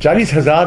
40,000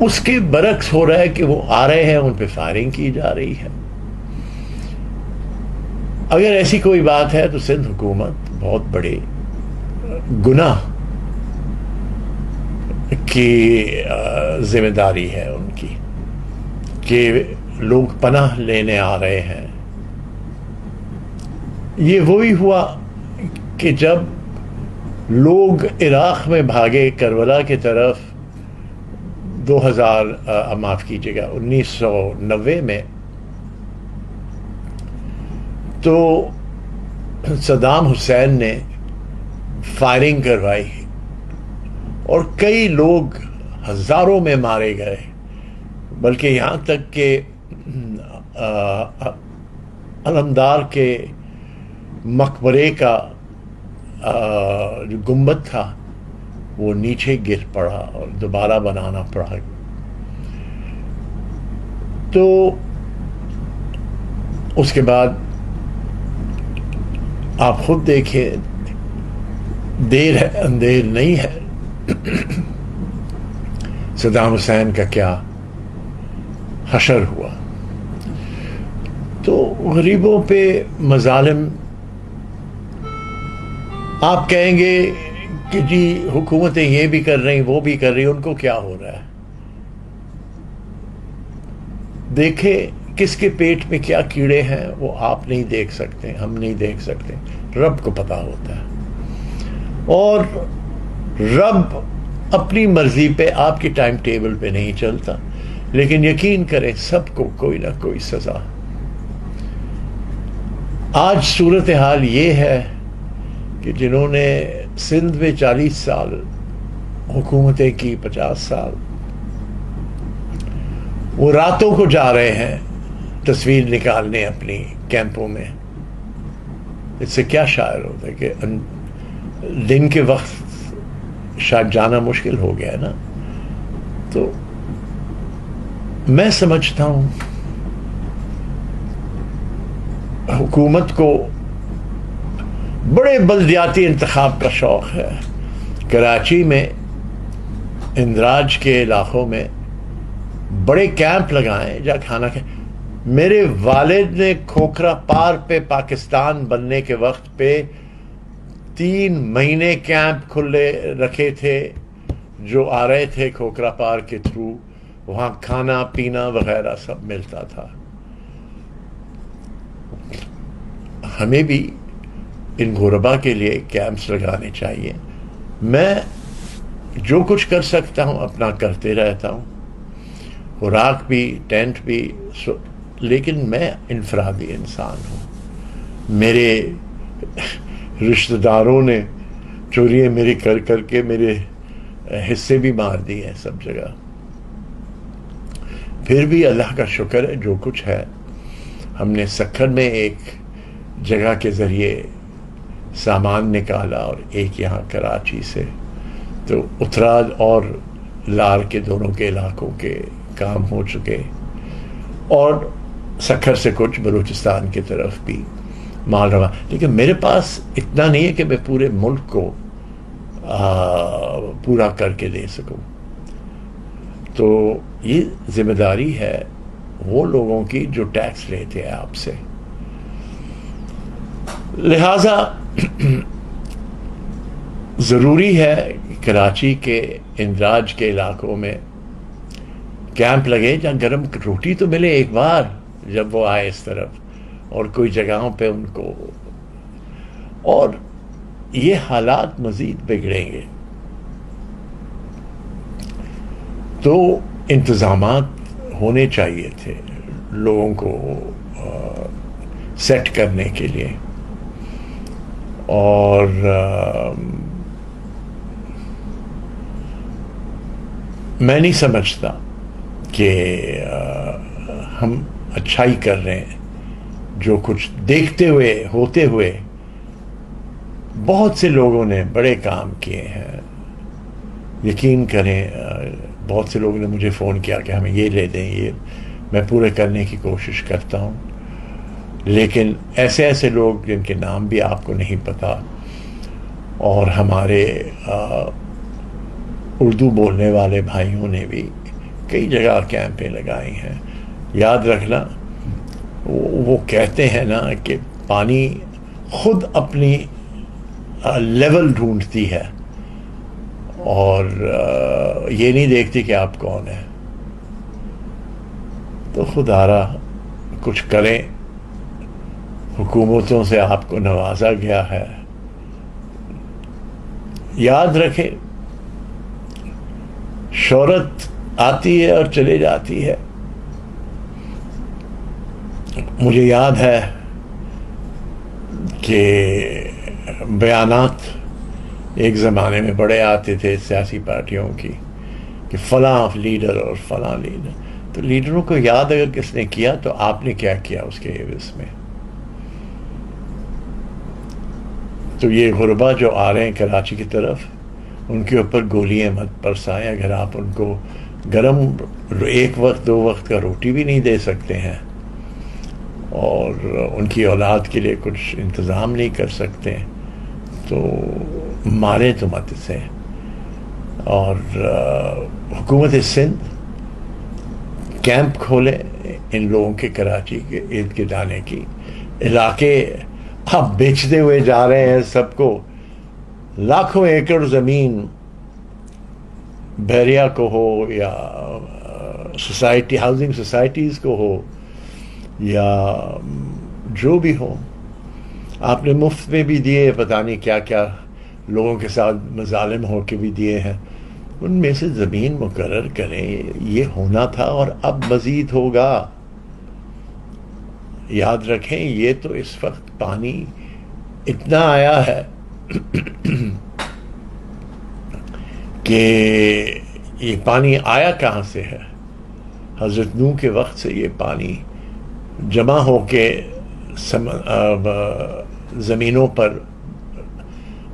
اس کے برعکس ہو رہا ہے کہ وہ آ رہے ہیں، ان پہ فائرنگ کی جا رہی ہے. اگر ایسی کوئی بات ہے تو سندھ حکومت بہت بڑے گناہ کی ذمہ داری ہے ان کی کہ لوگ پناہ لینے آ رہے ہیں. یہ وہی ہوا کہ جب لوگ عراق میں بھاگے کربلا کی طرف معاف کیجیے گا 1990 میں، تو صدام حسین نے فائرنگ کروائی اور کئی لوگ ہزاروں میں مارے گئے، بلکہ یہاں تک کہ علمدار کے مقبرے کا جو گنبد تھا وہ نیچے گر پڑا اور دوبارہ بنانا پڑا. تو اس کے بعد آپ خود دیکھیں، دیر ہے اندیر نہیں ہے. صدام حسین کا کیا حشر ہوا. تو غریبوں پہ مظالم، آپ کہیں گے کہ جی حکومتیں یہ بھی کر رہی وہ بھی کر رہی، ان کو کیا ہو رہا ہے؟ دیکھیں کس کے پیٹ میں کیا کیڑے ہیں وہ آپ نہیں دیکھ سکتے، ہم نہیں دیکھ سکتے، رب کو پتا ہوتا ہے. اور رب اپنی مرضی پہ آپ کی ٹائم ٹیبل پہ نہیں چلتا، لیکن یقین کریں سب کو کوئی نہ کوئی سزا. آج صورتحال یہ ہے کہ جنہوں نے سندھ میں 40 سال حکومتیں کی، 50 سال، وہ راتوں کو جا رہے ہیں تصویر نکالنے اپنی کیمپوں میں. اس سے کیا شاعر ہوتا ہے کہ دن کے وقت شاید جانا مشکل ہو گیا ہے نا. تو میں سمجھتا ہوں حکومت کو بڑے بلدیاتی انتخاب کا شوق ہے. کراچی میں اندراج کے علاقوں میں بڑے کیمپ لگائیں جہاں کھانا کھائیں. میرے والد نے کھوکھرا پار پہ پاکستان بننے کے وقت پہ 3 مہینے کیمپ کھلے رکھے تھے جو آ رہے تھے کھوکھرا پار کے تھرو. وہاں کھانا پینا وغیرہ سب ملتا تھا. ہمیں بھی ان غربا کے لیے کیمپس لگانے چاہیے. میں جو کچھ کر سکتا ہوں اپنا کرتے رہتا ہوں، خوراک بھی، ٹینٹ بھی، لیکن میں انفرادی انسان ہوں. میرے رشتہ داروں نے چوریاں میری کر کر کے میرے حصے بھی مار دی ہیں سب جگہ. پھر بھی اللہ کا شکر ہے جو کچھ ہے. ہم نے سکھر میں ایک جگہ کے ذریعے سامان نکالا اور ایک یہاں کراچی سے، تو اتراد اور لار کے دونوں کے علاقوں کے کام ہو چکے، اور سکھر سے کچھ بلوچستان کی طرف بھی مال روا. لیکن میرے پاس اتنا نہیں ہے کہ میں پورے ملک کو پورا کر کے دے سکوں. تو یہ ذمہ داری ہے وہ لوگوں کی جو ٹیکس لیتے ہیں آپ سے. لہذا ضروری ہے کراچی کے اندراج کے علاقوں میں کیمپ لگے جہاں گرم روٹی تو ملے ایک بار جب وہ آئے اس طرف، اور کوئی جگہوں پہ ان کو. اور یہ حالات مزید بگڑیں گے تو انتظامات ہونے چاہیے تھے لوگوں کو سیٹ کرنے کے لیے. اور میں نہیں سمجھتا کہ ہم اچھائی کر رہے ہیں. جو کچھ دیکھتے ہوئے ہوتے ہوئے بہت سے لوگوں نے بڑے کام کیے ہیں. یقین کریں بہت سے لوگوں نے مجھے فون کیا کہ ہمیں یہ لے دیں، یہ میں پورے کرنے کی کوشش کرتا ہوں. لیکن ایسے ایسے لوگ جن کے نام بھی آپ کو نہیں پتا، اور ہمارے اردو بولنے والے بھائیوں نے بھی کئی جگہ کیمپیں لگائی ہیں. یاد رکھنا وہ کہتے ہیں نا کہ پانی خود اپنی لیول ڈھونڈتی ہے اور یہ نہیں دیکھتی کہ آپ کون ہیں. تو خدا را کچھ کریں. حکومتوں سے آپ کو نوازا گیا ہے. یاد رکھیں شہرت آتی ہے اور چلے جاتی ہے. مجھے یاد ہے کہ بیانات ایک زمانے میں بڑے آتے تھے سیاسی پارٹیوں کی کہ فلاں لیڈر اور فلاں لیڈر. تو لیڈروں کو یاد اگر کس نے کیا تو آپ نے کیا کیا اس کے عوض میں. تو یہ غربا جو آ رہے ہیں کراچی کی طرف ان کے اوپر گولیاں مت برسائیں. اگر آپ ان کو گرم ایک وقت دو وقت کا روٹی بھی نہیں دے سکتے ہیں اور ان کی اولاد کے لیے کچھ انتظام نہیں کر سکتے تو مارے تو مت اسے. اور حکومت سندھ کیمپ کھولے ان لوگوں کے کراچی کے ارد گرد آنے کی. علاقے آپ بیچتے ہوئے جا رہے ہیں سب کو. لاکھوں ایکڑ زمین بحریہ کو ہو یا سوسائٹی ہاؤسنگ سوسائٹیز کو ہو یا جو بھی ہو آپ نے مفت میں بھی دیے. پتہ نہیں کیا کیا لوگوں کے ساتھ مظالم ہو کے بھی دیے ہیں. ان میں سے زمین مقرر کریں. یہ ہونا تھا اور اب مزید ہوگا. یاد رکھیں یہ تو اس وقت پانی اتنا آیا ہے کہ یہ پانی آیا کہاں سے ہے. حضرت نوح کے وقت سے یہ پانی جمع ہو کے زمینوں پر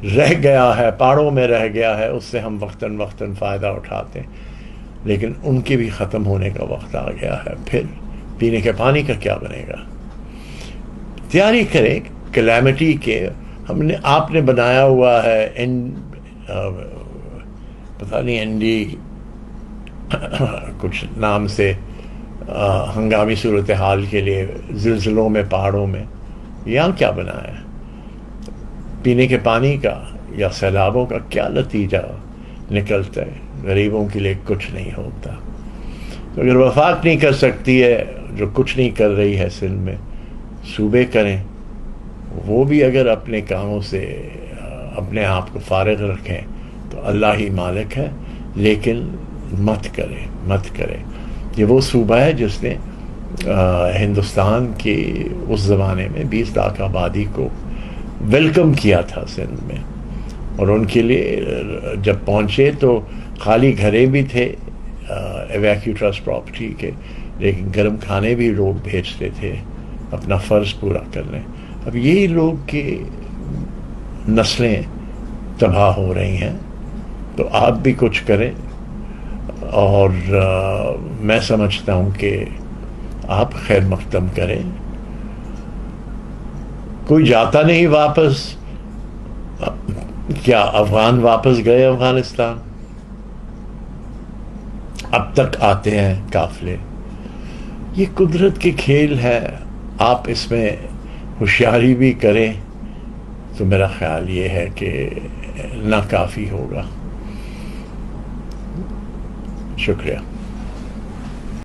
رہ گیا ہے, پہاڑوں میں رہ گیا ہے. اس سے ہم وقتاً وقتاً فائدہ اٹھاتے ہیں لیکن ان کے بھی ختم ہونے کا وقت آ گیا ہے. پھر پینے کے پانی کا کیا بنے گا. تیاری کریں کلیمٹی کے. آپ نے بنایا ہوا ہے پتہ نہیں این ڈی کچھ نام سے ہنگامی صورتحال کے لیے زلزلوں میں پہاڑوں میں. یہاں کیا بنایا ہے. پینے کے پانی کا یا سیلابوں کا کیا نتیجہ نکلتا ہے. غریبوں کے لیے کچھ نہیں ہوتا. تو اگر وفاق نہیں کر سکتی ہے جو کچھ نہیں کر رہی ہے سندھ میں, صوبے کریں. وہ بھی اگر اپنے کاموں سے اپنے آپ کو فارغ رکھیں تو اللہ ہی مالک ہے. لیکن مت کریں. یہ وہ صوبہ ہے جس نے ہندوستان کی اس زمانے میں 20 لاکھ آبادی کو ویلکم کیا تھا سندھ میں. اور ان کے لیے جب پہنچے تو خالی گھریں بھی تھے ایویکیو ٹرسٹ پراپرٹی کے, لیکن گرم کھانے بھی لوگ بھیجتے تھے اپنا فرض پورا کرنے. اب یہی لوگ کی نسلیں تباہ ہو رہی ہیں تو آپ بھی کچھ کریں. اور میں سمجھتا ہوں کہ آپ خیر مقدم کریں. کوئی جاتا نہیں واپس. کیا افغان واپس گئے افغانستان؟ اب تک آتے ہیں قافلے. یہ قدرت کے کھیل ہے. آپ اس میں ہوشیاری بھی کریں تو میرا خیال یہ ہے کہ ناکافی ہوگا. شکریہ.